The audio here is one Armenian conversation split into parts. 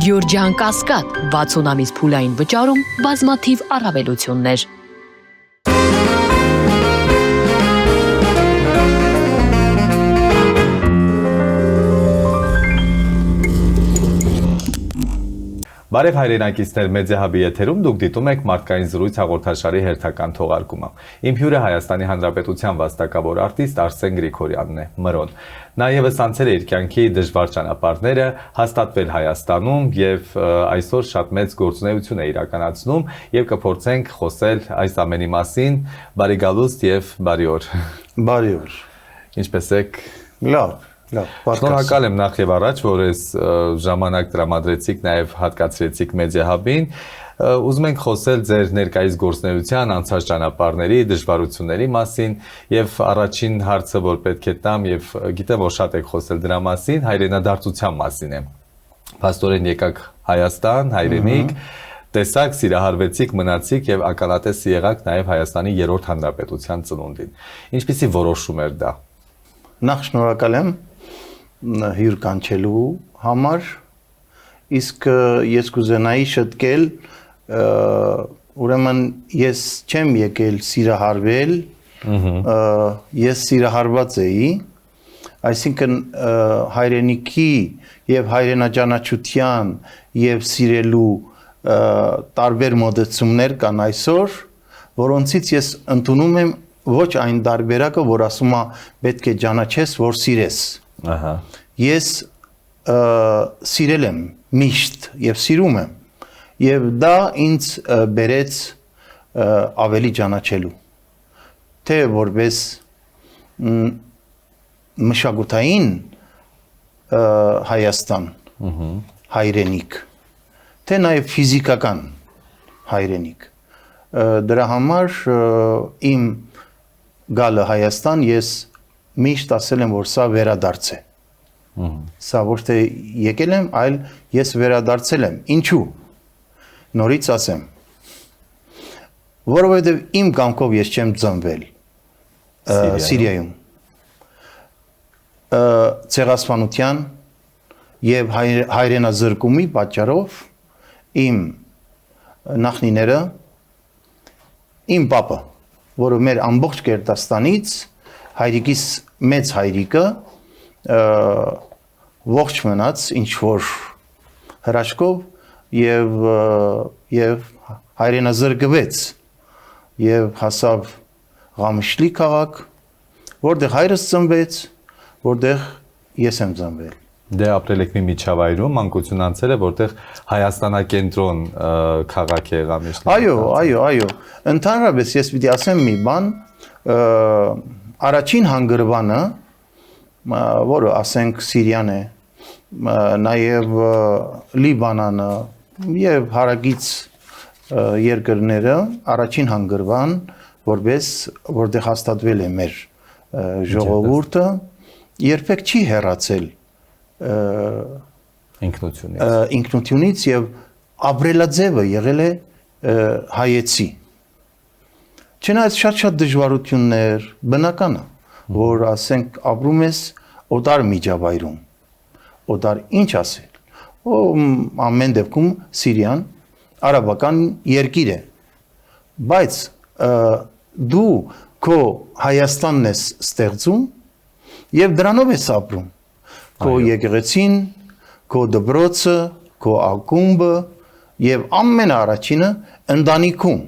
Գյորջյան Կասկադ 60 ամիս փուլային վճարում բազմաթիվ առավելություններ։ Բարև հայրենակիցներ, Մեդիահաբի եթերում դուք դիտում եք մարդկային զրույց հաղորդաշարի հերթական թողարկումը։ Իմ հյուրը Հայաստանի Հանրապետության վաստակավոր արտիստ Արսեն Գրիգորյանն է, Մրոն։ Նա ևս անցել է իր կյանքի դժվար ճանապարհները, հաստատվել Հայաստանում եւ այսօր շատ մեծ գործունեություն է իրականացնում եւ կփորձենք խոսել այս ամենի մասին։ Բարի գալուստ եւ բարի օր։ Բարի օր։ Ինչպե՞ս եք։ Լավ։ Շնորհակալ եմ նախ եւ առաջ, որ այս ժամանակ տրամադրեցիք, նաեւ հատկացրեցիք Մեդիահաբին։ Ուզում ենք խոսել ձեր ներկայիս գործունեության, անցած ճանապարհների, դժվարությունների մասին եւ առաջին հարցը, որ պետք է տամ եւ գիտեմ, որ շատ եք խոսել դրա մասին, հայրենադարձության մասին է։ Փաստորեն եկաք Հայաստան, հայրենիք, տեսաք, սիրահարվեցիք, մնացիք եւ ականատես եղաք նաեւ Հայաստանի 3-րդ հանրապետության ծնունդին։ Ինչպիսի որոշում էր դա։ Նախ շնորհակալ եմ հյուր կանչելու համար, իսկ ես կուզենայի շտկել, ուրեմն ես չեմ եկել սիրահարվել, ես սիրահարված էի, այսինքն հայրենիքի եւ հայրենաճանաչության եւ սիրելու տարբեր մոտեցումներ կան այսօր, որոնցից ես ընդունում եմ ոչ այն տարբերակը, որ ասում է պետք է ճանաչես, որ սիրես։ Ես սիրել եմ միշտ եւ սիրում եմ եւ դա ինձ բերեց ավելի ճանաչելու թե որպես մշակութային Հայաստան հայրենիք թե նաեւ ֆիզիկական հայրենիք դրա համար իմ գալը Հայաստան ես միշտ ասել եմ, որ սա վերադարձ է։ Սա ոչ թե եկել եմ, այլ ես վերադարձել եմ։ Ինչու։ Նորից ասեմ։ Որովհետև իմ կամքով ես չեմ ծնվել Սիրիայում։ Ցեղասպանության եւ հայրենազրկումի պատճառով իմ նախնիները, իմ պապը, որը մեր ամբողջ Կերտաստանից հայրիկիս մեծ հայրիկը ողջ մնաց ինչ որ հրաշքով եւ հայրենազրկվեց եւ հասավ Ղամիշլի քաղաք, որտեղ հայրս ծնվեց, որտեղ ես եմ ծնվել։ Դե ապրել եք մի միջավայրում, մանկություն անցել է, որտեղ Հայաստանակենտրոն քաղաք է Ղամիշլի։ Այո։ Ընդհանրապես ես պիտի ասեմ մի բան, առաջին հանգրվանը, որը ասենք Սիրիան է, նաև Լիբանանը եւ հարակից երկրները առաջին հանգրվան, որտեղ հաստատվել է մեր ժողովուրդը, երբեք չի հեռացել ինքնությունից եւ ապրելաձևը եղել է հայեցի։ Չնայած շատ դժվարություններ, բնական է, որ ասենք ապրում ես օտար միջավայրում, օտար ինչ ասել, ամեն դեպքում Սիրիան արաբական երկիր է, բայց դու քո Հայաստանն ես ստեղծում եւ դրանով ես ապրում, քո եկեղեցին, քո դպրոցը, քո ակումբը եւ ամենաառաջինը ընտանիքում,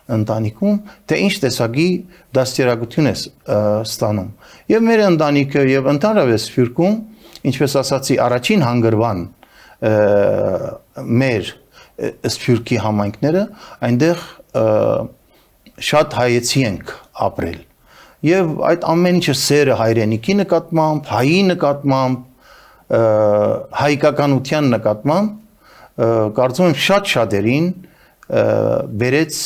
թե ինչ տեսակի դաստիարակություն ես ստանում։ Եվ մեր ընտանիքը եւ ընդհանրապես Սփյուռքում, ինչպես ասացի, առաջին հանգրվան մեր Սփյուռքի համայնքները, այնտեղ շատ հայեցի ենք ապրել։ Եվ այդ ամեն ինչը սերը հայրենիքի նկատմամբ, հայի նկատմամբ, հայկականության նկատմամբ, կարծում եմ շատերին բերեց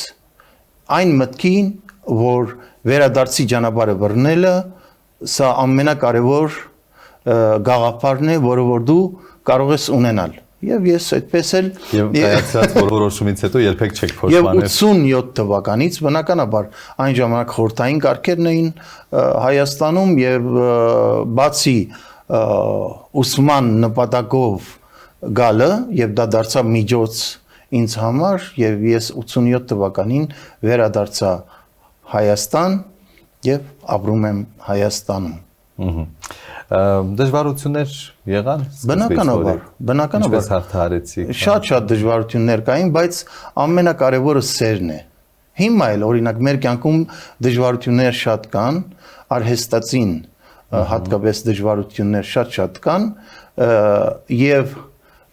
այն մտքին, որ վերադարձի ճանապարհը բռնելը սա ամենակարևոր գաղափարն է, որը որ դու կարող ես ունենալ։ Եվ ես այդպես էլ կայացած որոշումից հետո երբեք չեք փոշմանել։ Եվ 87 թվականից բնականաբար այն ժամանակ խորհրդային կարգերն էին Հայաստանում եւ բացի ուսման նպատակով գալը եւ դա դարձավ միջոց ինձ համար եւ ես 87 թվականին վերադարձա Հայաստան եւ ապրում եմ Հայաստանում։ Դժվարություններ եղան։ Բնականաբար Ինչպես հաղթահարեցիք։ Շատ դժվարություններ կային, բայց ամենակարևորը սերն է։ Հիմա էլ օրինակ մեր կյանքում դժվարություններ շատ կան, արհեստածին հատկապես դժվարություններ շատ կան եւ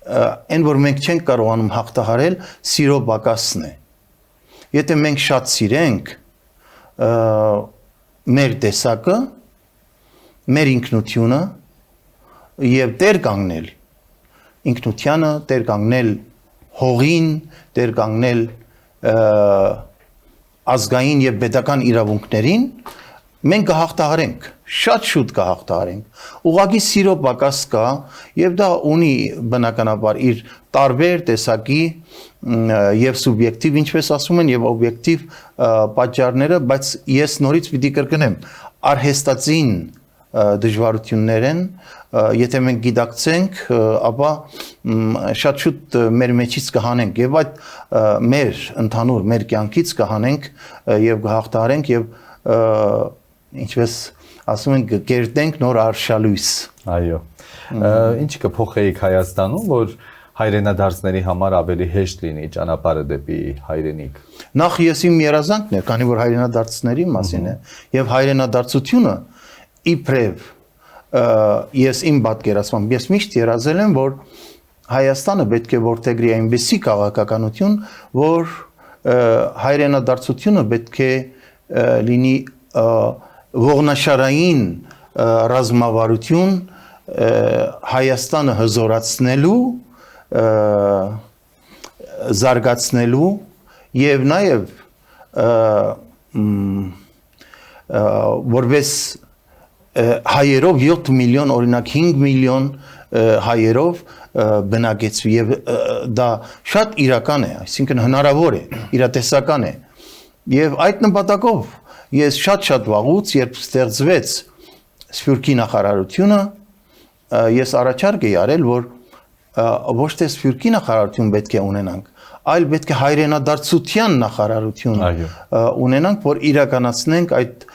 այն որ մենք չենք կարողանում հաղթահարել սիրո պակասն է։ Եթե մենք շատ սիրենք մեր տեսակը, մեր ինքնությունը եւ տեր կանգնել ինքնությանը, տեր կանգնել հողին, տեր կանգնել ազգային եւ պետական իրավունքներին, մենք կհաղթահարենք, շատ շուտ կհաղթահարենք։ Ուղղակի սիրո պակաս կա եւ դա ունի բնականաբար իր տարբեր տեսակի եւ սուբյեկտիվ, ինչպես ասում են, եւ օբյեկտիվ պատճառները, բայց ես նորից պիտի կրկնեմ, արհեստածին դժվարություններ են, եթե մենք գիտակցենք, ապա շատ շուտ մեր մեջից կհանենք եւ այդ մեր ընդհանուր մեր կյանքից կհանենք եւ կհաղթահարենք եւ ինչպես ասում են կերտենք նոր արշալույս։ Այո։ Ինչ կփոխեիք Հայաստանում, որ հայրենադարձների համար ավելի հեշտ լինի ճանապարհը դեպի հայրենիք։ Նախ ես իմ երազանքն է, քանի որ հայրենադարձների մասին է, եւ հայրենադարձությունը իբրև ես իմ պատկերացմամբ ես միշտ երազել եմ, որ Հայաստանը պետք է որթեգրի այնպիսի քաղաքականություն, որ հայրենադարձությունը պետք է լինի ողնաշարային ռազմավարություն Հայաստանը հզորացնելու, զարգացնելու եւ նաեւ որպես հայերով 7 միլիոն, օրինակ 5 միլիոն հայերով բնակեցվի եւ դա շատ իրական է, այսինքն հնարավոր է, իրատեսական է։ Եվ այդ նպատակով ես շատ վաղուց, երբ ստեղծվեց Սփյուռքի նախարարությունը, ես առաջարկ էի արել, որ ոչ թե Սփյուռքի նախարարություն պետք է ունենանք, այլ պետք է հայրենադարձության նախարարություն ունենանք, որ իրականացնենք այդ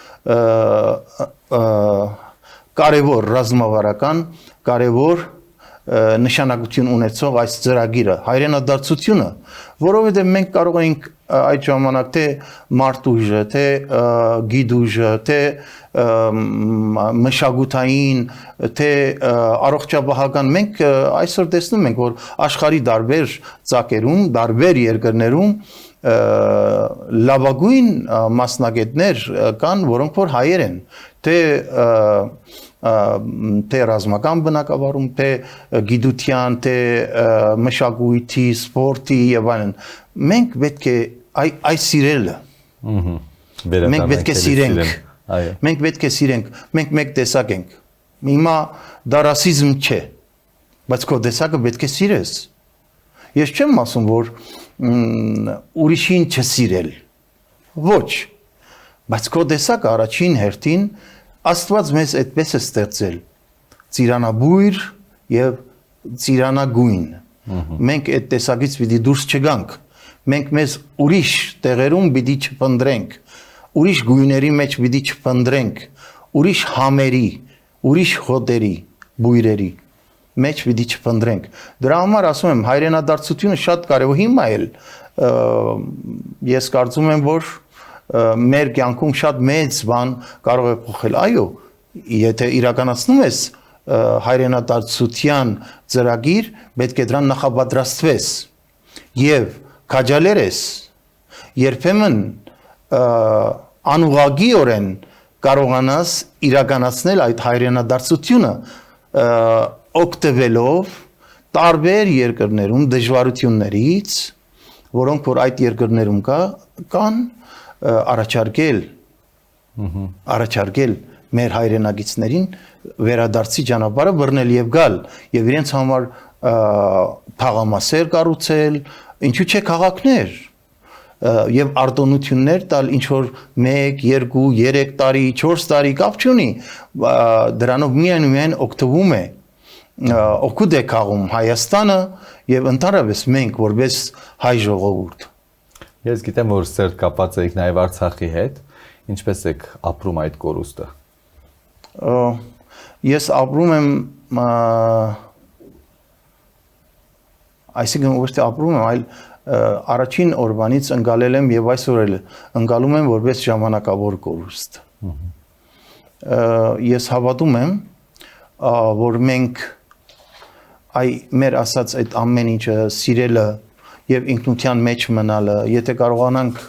կարևոր ռազմավարական, կարևոր նշանակություն ունեցող այս ծրագիրը, հայրենադարձությունը, որովհետև մենք կարող ենք այդ ժամանակ թե մարդուժը, թե գիդուժը, թե մշակութային, թե առողջապահական, մենք այսօր տեսնում ենք, որ աշխարհի տարբեր ծակերում, տարբեր երկրներում լավագույն մասնագետներ կան, որոնք որ հայեր են, թե ռազմական բնակավարում, թե գիտության, թե մշակույթի, սպորտի եւ այլն։ Մենք պետք է այս սիրելը։ Մենք պետք է սիրենք։ Մենք պետք է սիրենք, մենք մեկ տեսակ ենք։ Հիմա դա ռասիզմ չէ, բայց քո տեսակը պետք է սիրես։ Ես չեմ ասում, որ ուրիշին չսիրել։ Ոչ, բայց քո տեսակը առաջին հերթին Աստված մեզ այդպես է ստեղծել, ծիրանաբույր եւ ծիրանագույն։ Մենք այդ տեսակից պիտի դուրս չգանք։ Մենք մեզ ուրիշ տեղերում պիտի չփնտրենք, ուրիշ գույների մեջ պիտի չփնտրենք, ուրիշ համերի, ուրիշ հոտերի, բույրերի մեջ պիտի չփնտրենք։ Դրա համար ասում եմ, հայրենադարձությունը շատ կարևոր հիմա էլ ես կարծում եմ, որ մեր կյանքում շատ մեծ բան կարող է փոխել։ Այո, եթե իրականացնում ես հայրենադարձության ծրագիր, պետք է դրան նախապատրաստվես եւ քաջալերես, երբեմն անուղղակիորեն կարողանաս իրականացնել այդ հայրենադարձությունը օգտվելով տարբեր երկրներում դժվարություններից, որոնք որ այդ երկրներում կան, առաջարկել մեր հայրենագիցներին վերադարձի ճանապարհը բռնել եւ գալ եւ իրենց համար թաղամասեր կառուցել, ինչու՞ չէ քաղաքներ եւ արտոնություններ տալ, ինչ որ 1, 2, 3 տարի, 4 տարի կապ չունի, դրանով միայն օգտվում է օգուտ է քաղում Հայաստանը եւ ընդհանրապես մենք որպես հայ ժողովուրդ։ Ես գիտեմ, որ սերտ կապած եք նաև Արցախի հետ, ինչպես եք ապրում այդ կորուստը։ Ես ապրում եմ այսինքն ոչ թե ապրում եմ, այլ առաջին օրվանից ընկալել եմ եւ այսօր էլ ընկալում եմ որպես ժամանակավոր կորուստ։ Ես հավատում եմ, որ մենք մեր ասած այդ ամեն ինչը սիրելը եւ ինքնության մեջ մնալը, եթե կարողանանք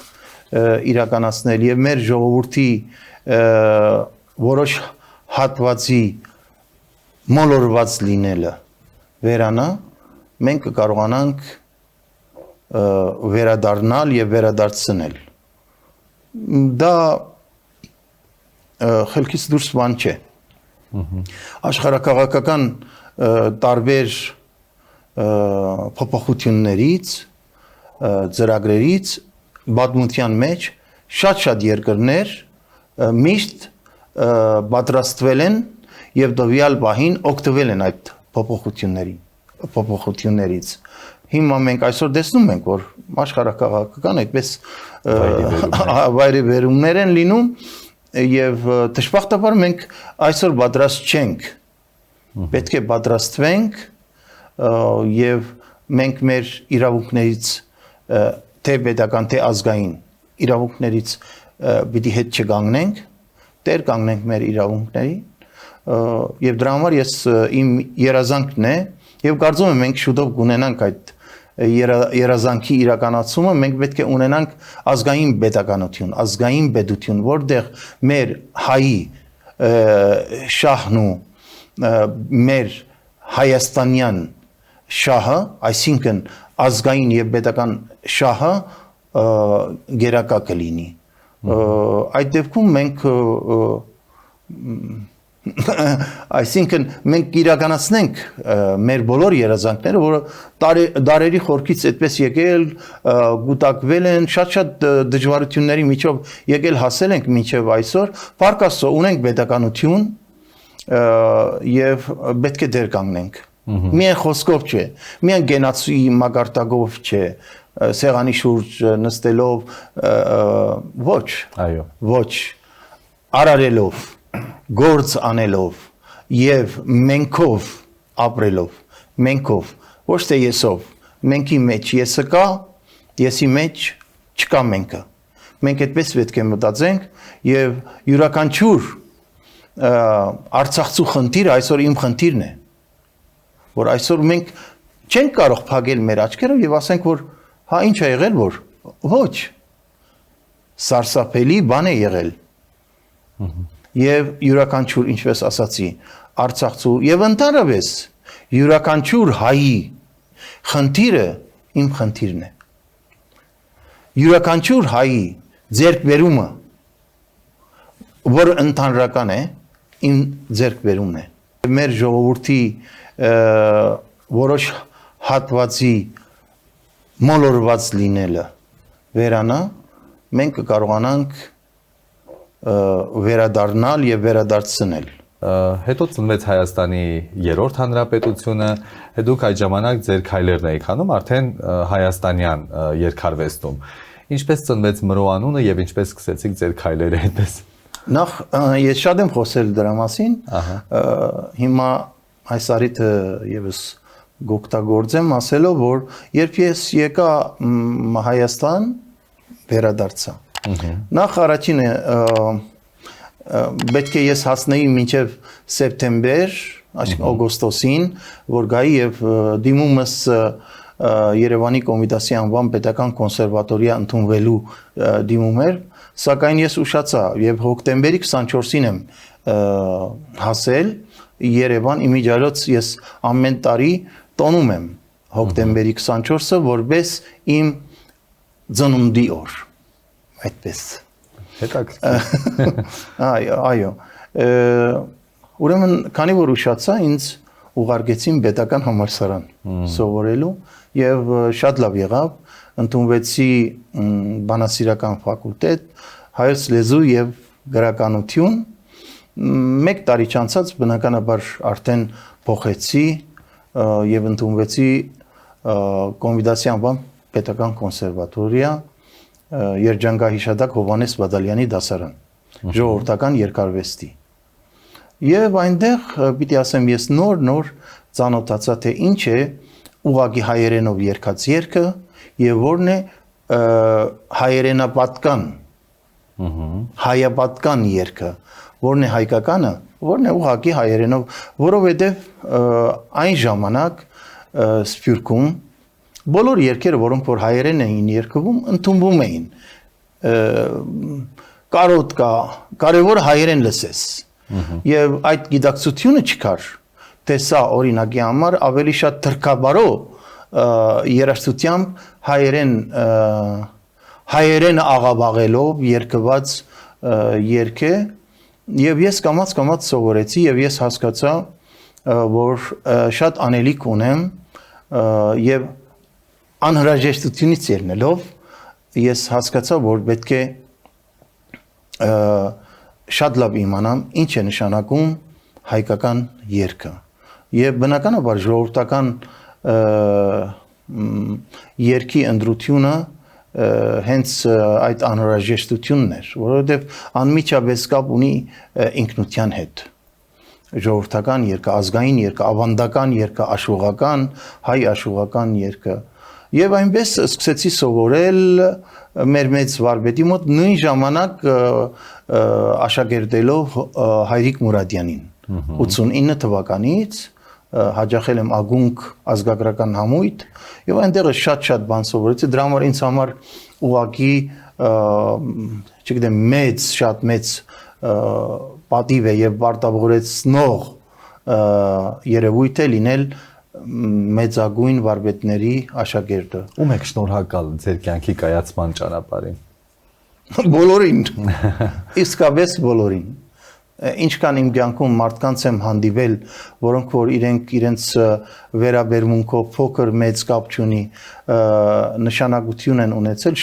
իրականացնել եւ մեր ժողովրդի որոշ հատվածի մոլորված լինելը վերանա, մենք կարողանանք վերադառնալ եւ վերադարձնել։ Դա խելքից դուրս բան չէ։ Աշխարհակաղակական տարբեր փոփոխություններից, ծրագրերից պատմության մեջ շատ երկրներ միշտ պատրաստվել են եւ տվյալ պահին օգտվել են այդ փոփոխություններից։ Հիմա մենք այսօր տեսնում ենք, որ աշխարհակաղակական այդպես վայրիվերումներ են լինում եւ դժբախտաբար մենք այսօր պատրաստ չենք։ Պետք է պատրաստվենք եւ մենք մեր իրավունքներից թե պետական թե ազգային իրավունքներից պիտի հետ չգանգնենք, տեր կանգնենք մեր իրավունքների եւ դրա համար ես իմ երազանքն է եւ կարծում եմ մենք շուտով կունենանք այդ երազանքի իրականացումը, մենք պետք է ունենանք ազգային պետականություն, ազգային պետություն, որտեղ մեր հայի շահն ու մեր հայաստանյան շահը, այսինքն ազգային եւ պետական շահը գերակա կլինի։ Այդ դեպքում մենք այսինքն մենք իրականացնենք մեր բոլոր երազանքները, որը դարերի խորքից այդպես եկել, գուտակվել են, շատ դժվարությունների միջով եկել հասել ենք մինչև այսօր, փառք Աստծո, ունենք պետականություն եւ պետք է դեր կանգնենք։ Միայն խոսքով չէ, միայն գենացի մագարտակով չէ, սեղանի շուրջ նստելով, ոչ, արարելով, գործ անելով եւ մենքով ապրելով, մենքով, ոչ թե եսով, մենքի մեջ եսը կա, եսի մեջ չկա մենքը։ Մենք այդպես պետք է մտածենք եւ յուրաքանչյուր արցախցու խնդիրը այսօր իմ խնդիրն է, որ այսօր մենք չենք կարող փակել մեր աչքերը եւ ասենք, որ հա ինչ է եղել, որ ոչ, սարսափելի բան է եղել։ Եվ յուրաքանչյուր, ինչպես ասացի, արցախցու եւ ընդհանրապես յուրաքանչյուր հայի խնդիրը իմ խնդիրն է։ Յուրաքանչյուր հայի ձեռքբերումը, որ ընդհանրական է, իմ ձեռքբերումն է։ Մեր ժողովրդի որոշ հատվածի մոլորված լինելը վերանա, մենք կարողանանք վերադառնալ եւ վերադարձնել։ Հետո ծնվեց Հայաստանի երրորդ հանրապետությունը, դուք այդ ժամանակ ձեր քայլերն եք անում արդեն հայաստանյան երկարվեստում։ Ինչպես ծնվեց Մրո անունը եւ ինչպես սկսեցիք ձեր քայլերը այդպես։ Նախ ես շատ եմ խոսել դրա մասին։ Հիմա այս առիթը եւս գոկտագործեմ ասելով, որ երբ ես եկա Հայաստան, վերադարձա։ Նախ առաջինը պետք է ես հասնեի մինչև սեպտեմբեր, այսինքն օգոստոսին, որ գայի եւ դիմումս Երևանի Կոմիտասի անվան պետական կոնսերվատորիա ընդունվելու դիմում էր, սակայն ես ուշացա եւ հոկտեմբերի 24-ին եմ հասել Երևան, իմիջիայլոց ես ամեն տարի տոնում եմ հոկտեմբերի 24-ը որպես իմ ծնունդի օր, այդպես։ Այո, ուրեմն քանի որ ուշացա, ինձ ուղարկեցին պետական համալսարան սովորելու եւ շատ լավ եղավ, ընդունվեցի բանասիրական ֆակուլտետ, հայոց լեզու եւ գրականություն Մեկ տարի չանցած բնականաբար արդեն փոխեցի եւ ընդունվեցի կոնվիդացիա անվան պետական կոնսերվատորիա Երջանկահիշադակ Հովհաննես Բադալյանի դասարան ժողովրդական երկարվեստի եւ այնտեղ պիտի ասեմ ես նոր ծանոթացա թե ինչ է ուղղակի հայերենով երգած երգը եւ որն է հայերենապատկան հայապատկան երգը որն է հայկականը որն է ուղղակի հայերենով որովհետեւ այն ժամանակ Սփյուռքում բոլոր երգերը որոնք որ հայերեն էին երգվում ընդունվում էին կարոտ կա կարևոր հայերեն լսես եւ այդ գիտակցությունը չկար թե սա օրինակի համար ավելի շատ թրքաբարո երաժշտությամբ հայերեն աղավաղելով երկված երգ է եւ ես կամաց սովորեցի եւ ես հասկացա որ շատ անելիք ունեմ եւ անհրաժեշտությունից ելնելով ես հասկացա որ պետք է շատ լավ իմանամ ինչ է նշանակում հայկական երգը եւ բնականաբար ժողովրդական երգի ընդրությունը հենց այդ անհրաժեշտությունն էր որովհետեւ անմիջապես կապ ունի ինքնության հետ ժողովրդական երգը ազգային երգը ավանդական երգը աշխուղական հայ աշխուղական երգը եւ այնպես սկսեցի սովորել մեր մեծ վարպետի մոտ նույն ժամանակ աշակերտելով Հայրիկ Մուրադյանին 89 թվականից հաջախել եմ ագունք ազգագրական համույթ եւ այնտեղ շատ բան սովորեցի դրա համար ինձ համար ուղղակի չգիտեմ շատ մեծ պատիվ է եւ պարտավորեցնող երևույթ է լինել մեծագույն վարպետների աշակերտը Ում եք շնորհակալ ձեր կյանքի կայացման ճանապարհին բոլորին իսկապես բոլորին ինչքան իմ կյանքում մարդկանց եմ հանդիպել, որոնք որ իրենց վերաբերմունքով փոքր մեծ կապ չունի, նշանակություն են ունեցել,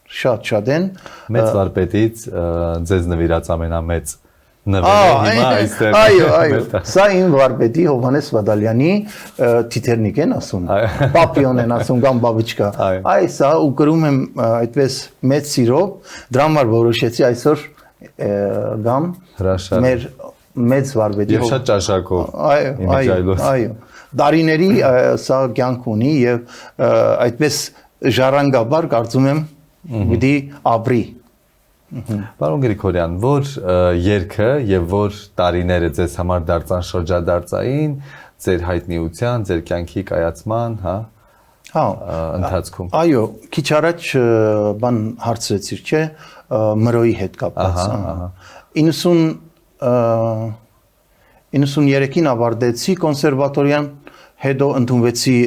շատ են։ Մեծ վարպետից ձեզ նվիրած ամենամեծ նվերը հիմա այստեղ։ Այո, սա իմ վարպետի Հովհաննես Բադալյանի թիթեռնիկ են ասում, պապիոն են ասում կամ բաբիչկա։ Այ սա ու կրում եմ այդպես մեծ սիրով, դրա համար որոշեցի այսօր գամ մեր մեծ վարպետի եւ շատ ճաշակով այո դարիների սա կյանք ունի եւ այդպես ժառանգաբար կարծում եմ պիտի ապրի Պարոն Գրիգորյան որ երգը եւ որ տարիները ձեզ համար դարձան շրջադարձային ձեր հայտնիության ձեր կյանքի կայացման ընթացքում այո քիչ առաջ բան հարցրեցիր չէ մրոյի հետ կապված 93-ին ավարտեցի կոնսերվատորիան հետո ընդունվեցի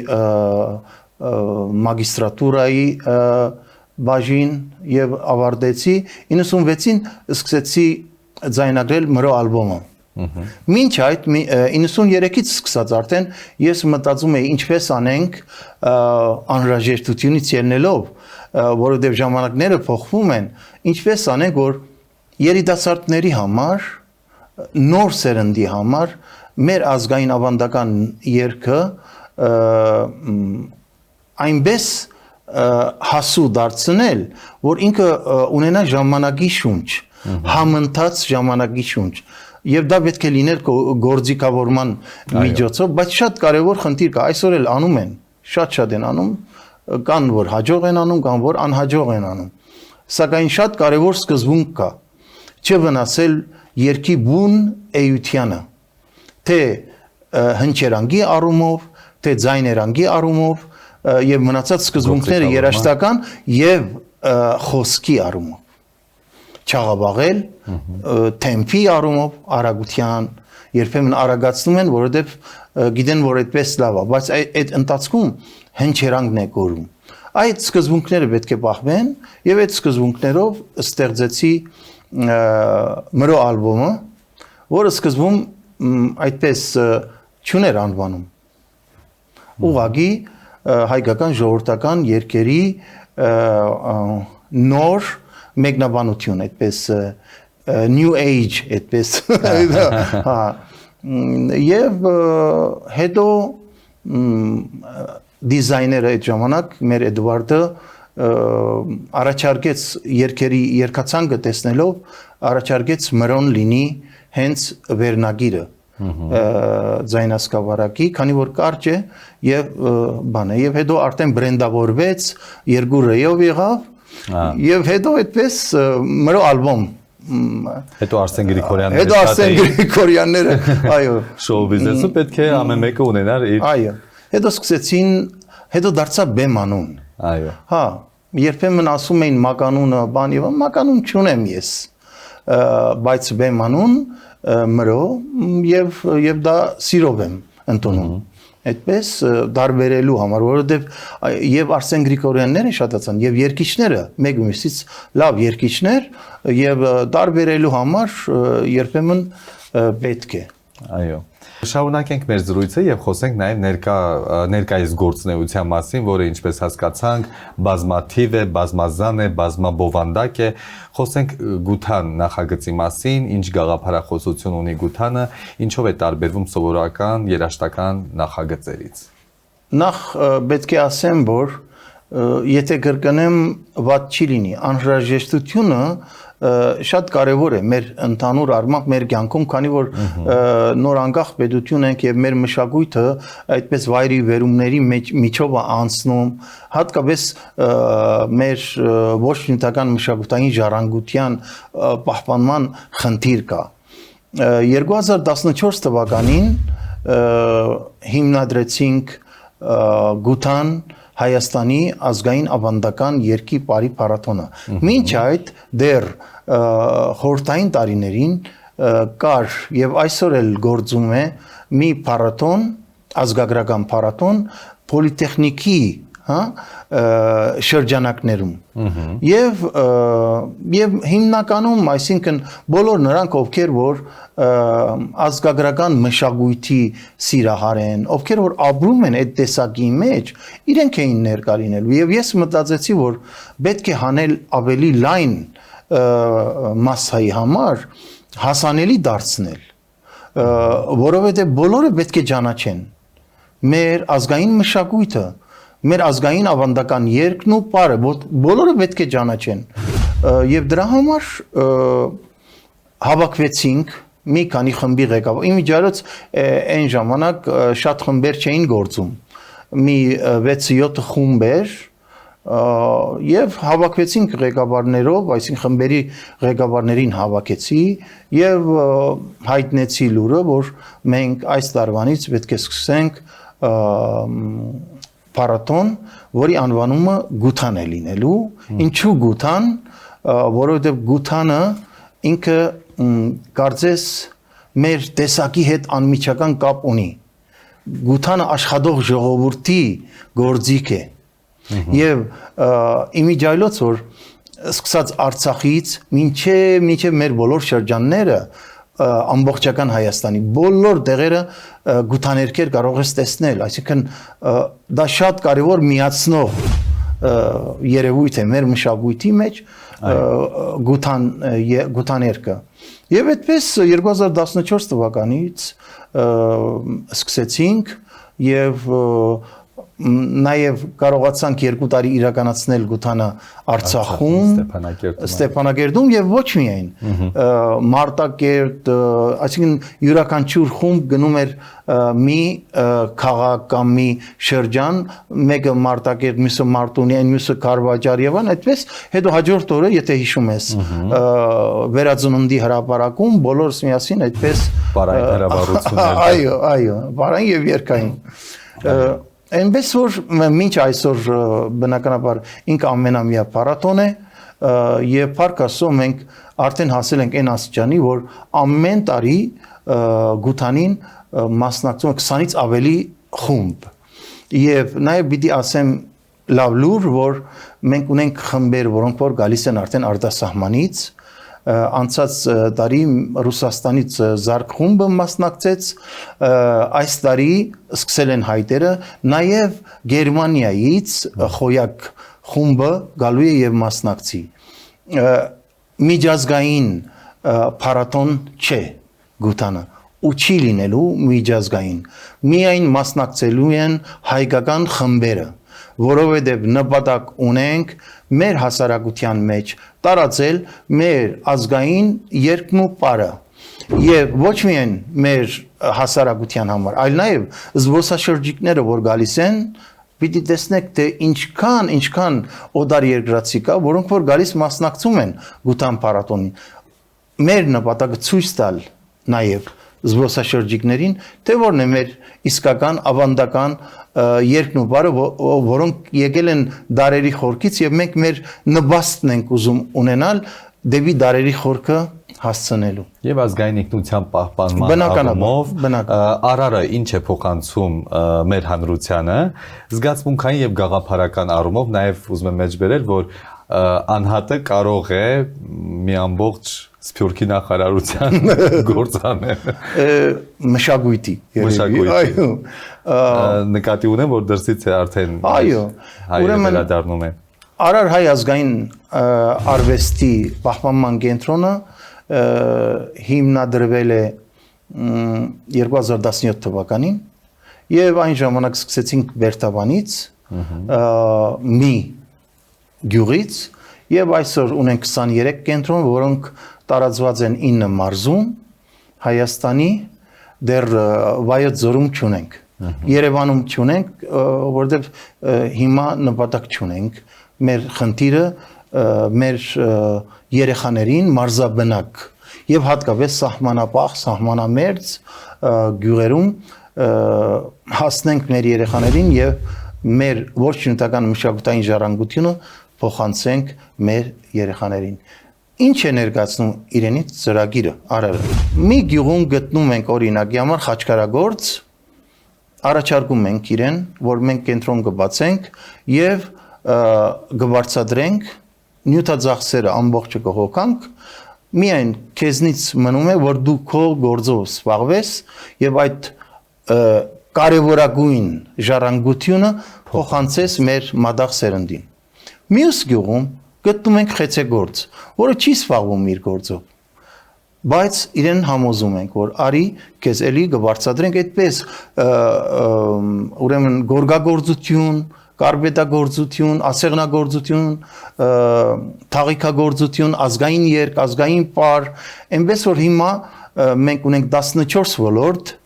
մագիստրատուրայի բաժին եւ ավարտեցի 96-ին սկսեցի ձայնագրել մրո ալբոմը Մինչ այդ 93-ից սկսած արդեն ես մտածում եի ինչպես անենք անհրաժեշտությունից ելնելով որովհետև ժամանակները փոխվում են ինչպես անենք որ երիտասարդների համար նոր սերնդի համար մեր ազգային ավանդական երգը այնպես հասու դարձնել որ ինքը ունենա ժամանակի շունչ համընթաց ժամանակի շունչ Եվ դա պետք է լիներ գործիքավորման միջոցով, բայց շատ կարևոր խնդիր կա, այսօր էլ անում են, շատ են անում, կան որ հաջող են անում, կան որ անհաջող են անում։ Սակայն շատ կարևոր սկզբունք կա, չվնասել երգի բուն էությանը, թե հնչերանգի առումով, թե ձայներանգի առումով եւ մնացած սկզբունքները երաժշտական եւ խոսքի առումով չաղավաղել թեմպի առումով արագության երբեմն արագացնում են որովհետև գիտեն որ այդպես լավ է բայց այդ ընթացքում հնչերանգն է կորում այդ սկզբունքները պետք է պահվեն եւ այդ սկզբունքներով ստեղծեցի մրո ալբոմը որը սկզբում այդպես չուներ անվանում ուղղակի հայկական ժողովրդական երգերի նոր մեկնաբանություն այդպես new age այդպես հա եւ հետո դիզայները այդ ժամանակ մեր Էդվարդը առաջարկեց երկացանկը տեսնելով առաջարկեց մրոն լինի հենց վերնագիրը ձայնասկավառակի, քանի որ կարճ է եւ բան է եւ հետո արդեն բրենդավորվեց 2 ռեյով եղավ եւ հետո այդպես մրո ալբոմ Հետո Արսեն Գրիգորյանները հետո Արսեն Գրիգորյանները այո շոու բիզնեսը պետք է ամեն մեկը ունենար իր այո հետո սկսեցին հետո դարձա բեմանուն այո հա երբեմն ասում էին մականունը բան եւ մականուն չունեմ ես բայց բեմանուն մրո եւ դա սիրով եմ ընդունում այդպես դարբերելու համար որովհետեւ եւ Արսեն Գրիգորյանները շատացան եւ երկիչները մեկ մյուսից լավ երկիչներ եւ դարբերելու համար երբեմն պետք է այո Շարունակենք մեր զրույցը եւ խոսենք նաեւ ներկայիս գործունեության մասին, որը ինչպես հասկացանք, բազմաթիվ է, բազմազան է, բազմաբովանդակ է։ Խոսենք Գութան նախագծի մասին, ինչ գաղափարախոսություն ունի Գութանը, ինչով է տարբերվում սովորական երաժշտական նախագծերից։ Նախ պետք է ասեմ, որ եթե կրկնեմ, ված չի լինի, անհրաժեշտությունը շատ կարևոր է մեր ընդհանուր առմամբ մեր կյանքում, քանի որ նոր անկախ պետություն ենք եւ մեր մշակույթը այդպես վայրի վերումների միջով անցնում, հատկապես մեր ոչ նյութական մշակութային ժառանգության պահպանման խնդիր կա։ 2014 թվականին հիմնադրեցինք Գութան Հայաստանի ազգային ավանդական երգի պարի փառատոնը։ Մինչ այդ դեռ խորհրդային տարիներին կար եւ այսօր էլ գործում է մի փառատոն, ազգագրական փառատոն պոլիտեխնիկի, հա, շրջանակներում։ Եվ հիմնականում, այսինքն բոլոր նրանք, ովքեր որ ազգագրական մշակույթի սիրահար են, ովքեր որ ապրում են այդ տեսակի մեջ, իրենք էին ներկա լինելու։ Եվ ես մտածեցի, որ պետք է հանել ավելի լայն մասսայի համար, հասանելի դարձնել, որովհետև բոլորը պետք է ճանաչեն մեր ազգային մշակույթը, մեր ազգային ավանդական երգն ու պարը, բոլորը պետք է ճանաչեն։ Եվ դրա համար հավաքվեցինք մի քանի խմբի ղեկավար։ Իմիջիայլոց այն ժամանակ շատ խմբեր չէին գործում։ Մի 6-7 խումբ էր եւ հավաքվեցինք ղեկավարներով, այսինքն խմբերի ղեկավարներին հավաքեցի եւ հայտնեցի լուրը, որ մենք այս տարվանից պետք է սկսենք փառատոն, որի անվանումը Գութան է լինելու։ Ինչու Գութան, որովհետև Գութանը ինքը կարծես մեր տեսակի հետ անմիջական կապ ունի։ Գութանը աշխատող ժողովրդի գործիք է։ Եվ իմիջիայլոց որ սկսած Արցախից մինչև մեր բոլոր շրջանները ամբողջական Հայաստանի բոլոր տեղերը գութաներքեր կարող ես տեսնել, այսինքն դա շատ կարևոր միացնող երևույթ է մեր մշակույթի մեջ գութաներքը։ Եվ այդպես 2014 թվականից սկսեցինք եւ նաև կարողացանք 2 տարի իրականացնել Գութանը Արցախում, Ստեփանագերդում եւ ոչ միայն Մարտակերտ, այսինքն յուրաքանչյուր խումբ գնում էր մի քաղաք կամ մի շրջան, մեկը Մարտակերտ, մյուսը Մարտունի, մյուսը Քարվաճար եւ այլն, այդպես հետո հաջորդ օրը, եթե հիշում ես, վերածնունդի հրապարակում բոլորս միասին այդպես բարային հրավառություններ։ Այո, բարային եւ երկային։ Այնպես որ մինչ այսօր բնականաբար ինքը ամենամյա փառատոն է եւ փառք Աստծո մենք արդեն հասել ենք այն աստիճանի, որ ամեն տարի Գութանին մասնակցում 20-ից ավելի խումբ։ Եվ նաեւ պիտի ասեմ լավ լուր, որ մենք ունենք խմբեր, որոնք որ գալիս են արդեն արտասահմանից, անցած տարի Ռուսաստանից Զարկ խումբը մասնակցեց, այս տարի սկսել են հայտերը, նաև Գերմանիայից Խոյակ խումբը գալու է եւ մասնակցի։ Միջազգային փառատոն չէ գուտանը ու չի լինելու միջազգային միայն մասնակցելու են հայկական խմբերը որովհետև նպատակ ունենք մեր հասարակության մեջ տարածել մեր ազգային երկն ու պարը եւ ոչ միայն մեր հասարակության համար այլ նաեւ զբոսաշրջիկները որ գալիս են պիտի տեսնեք թե ինչքան օդար երկրացի կա որոնք որ գալիս մասնակցում են գուտան փառատոնին մեր նպատակը ցույց տալ նաեւ զբոսաշրջիկներին թե որն է մեր իսկական ավանդական երկն ու բարը որոնք եկել են դարերի խորքից եւ մենք մեր նպաստն ենք ուզում ունենալ դեպի դարերի խորքը հասցնելու եւ ազգային ինքնության պահպանման առումով արարը ինչ է փոխանցում մեր հանրությանը զգացմունքային եւ գաղափարական առումով նաեւ ուզում եմ մեջբերել որ անհատը կարող է մի ամբողջ Սփյուռքի նախարարության գործանել մշակույթի այո նկատի ունեմ որ դրսից է արդեն այո ուրեմն վերադառնում է Արար հայ ազգային արվեստի պահպանման կենտրոնը հիմնադրվել է 2017 թվականին եւ այն ժամանակ սկսեցինք Բերտաբանից մի գյուղից եւ այսօր ունենք 23 կենտրոն որոնք տարածված են 9 մարզում Հայաստանի դեռ Վայոց ձորում չունենք Երևանում չունենք որտեղ հիմա նպատակ չունենք մեր խնդիրը մեր երեխաներին մարզաբնակ եւ հատկապես սահմանապահ սահմանամերձ գյուղերում հասնենք մեր երեխաներին եւ մեր ոչ նյութական մշակութային ժառանգությունը փոխանցենք մեր երեխաներին Ինչ է ներկայացնում իրենից ծրագիրը արարը մի գյուղում գտնում ենք օրինակի համար խաչքարագործ առաջարկում ենք իրեն որ մենք կենտրոն կբացենք եւ կբարձրացնենք նյութաձախսերը ամբողջը կհոգանք միայն քեզնից մնում է որ դու քո գործով զբաղվես եւ այդ կարևորագույն ժառանգությունը փոխանցես մեր մադաղ սերնդին Մյուս գյուղում գտնում ենք խեցեգործ, որը չի զբաղվում իր գործով, բայց իրեն համոզում ենք, որ արի քեզ էլի կբարձրացնենք այդպես ուրեմն գորգագործություն, կարպետագործություն, ասեղնագործություն, թաղիքագործություն, ազգային երկ, ազգային պար, այնպես որ հիմա մենք ունենք 14 ոլորտ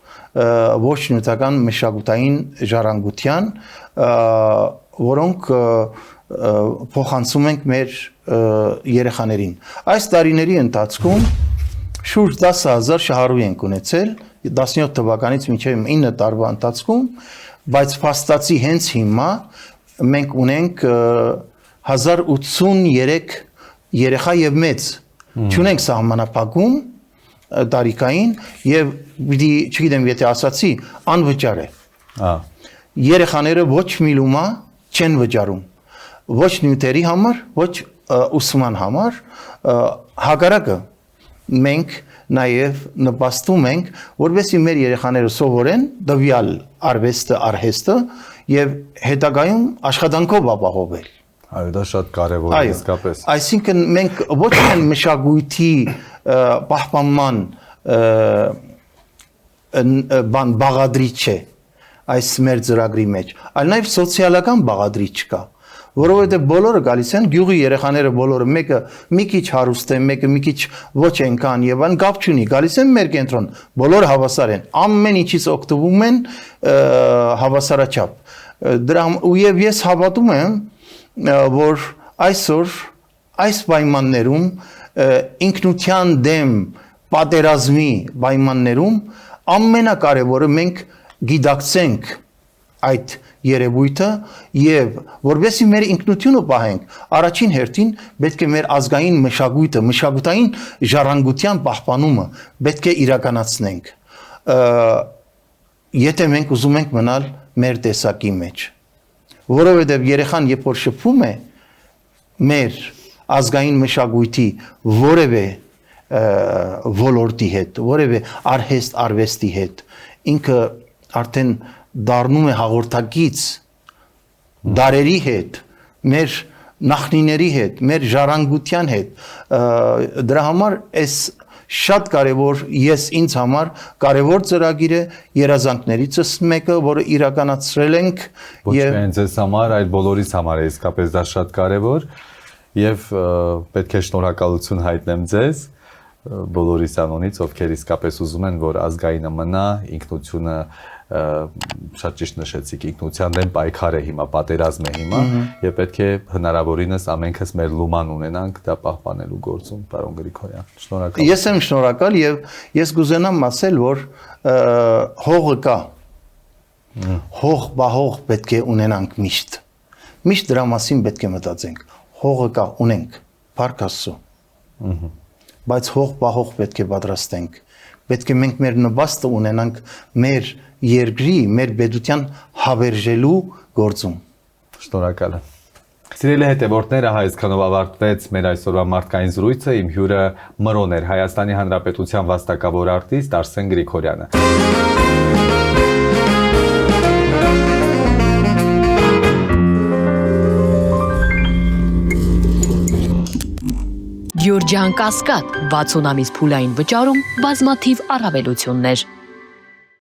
ոչ նյութական մշակութային ժառանգության, որոնք փոխանցում ենք մեր երեխաներին։ Այս տարիների ընթացքում շուրջ 10,000 շահառու ենք ունեցել 17 թվականից մինչև 9 տարվա ընթացքում, բայց փաստացի հենց հիմա մենք ունենք 1083 երեխա եւ մեծ։ Չունենք սահմանափակում տարիքային եւ պիտի չգիտեմ եթե ասացի անվճար է։ Երեխաները ոչ մի լումա չեն վճարում։ Ոչ նյութերի համար, ոչ ուսման համար, հակառակը մենք նաև նպաստում ենք, որովհետեւ մեր երեխաները սովորեն դվյալ արվեստը, արհեստը եւ հետագայում աշխատանքով ապահովել։ Այո, դա շատ կարևոր է իսկապես։ Այսինքն մենք ոչ միայն մշակույթի պահպանման բաղադրիչ է այս մեր ծրագրի մեջ, այլ նաև սոցիալական բաղադրիչ կա, որովհետև բոլորը գալիս են գյուղի երեխաները բոլորը մեկը մի քիչ հարուստ է, մեկը մի քիչ ոչ այնքան եւ այն կապ չունի, գալիս են մեր կենտրոն, բոլորը հավասար են, ամեն ինչից օգտվում են հավասարաչափ։ Դրա եւ ես հավատում եմ, որ այսօր այս պայմաններում ինքնության դեմ պատերազմի պայմաններում ամենակարևորը մենք գիտակցենք այդ երևույթը եւ որովհետեւ մեր ինքնությունը պահենք առաջին հերթին պետք է մեր ազգային մշակույթը մշակութային ժառանգության պահպանումը պետք է իրականացնենք եթե մենք ուզում ենք մնալ մեր տեսակի մեջ որովհետեւ երեխան երբ որ շփվում է մեր ազգային մշակույթի որևէ ոլորտի հետ որևէ արվեստի հետ ինքը արդեն դառնում է հաղորդակից դարերի հետ, մեր նախնիների հետ, մեր ժառանգության հետ։ Դրա համար այս շատ կարևոր ինձ համար կարևոր ծրագիր է երազանքներիցս մեկը, որը իրականացրել ենք Ոչ միայն ձեզ համար, այլ բոլորիս համար է իսկապես դա շատ կարևոր եւ պետք է շնորհակալություն հայտնեմ ձեզ բոլորիս անունից, ովքեր իսկապես ուզում են, որ ազգայինը մնա, ինքնությունը շատ ճիշտ նշեցիք, ինքնության դեմ պայքար է հիմա, պատերազմ է հիմա եւ պետք է հնարավորինս ամենքս մեր լուման ունենանք դա պահպանելու գործում, պարոն Գրիգորյան։ Շնորհակալ։ Ես եմ շնորհակալ եւ ես կուզենամ ասել, որ հողը կա։ Հող բահող պետք է ունենանք միշտ։ Միշտ դրա մասին պետք է մտածենք։ Հողը կա, ունենք, Փառք Աստծո։ Բայց հող բահող պետք է պատրաստենք։ Պետք է մենք մեր նպաստը ունենանք մեր երկրի, մեր պետության հավերժելու գործում։ Շնորհակալ եմ։ Սիրելի հետևորդները, այսքանով ավարտվեց մեր այսօրվա մարդկային զրույցը։ Իմ հյուրը Մրոն էր, Հայաստանի Հանրապետության վաստակավոր արտիստ Արսեն Գրիգորյանը։ Գյուրջան Կասկադ 60 ամիս փուլային վճարում բազմաթիվ առավելություններ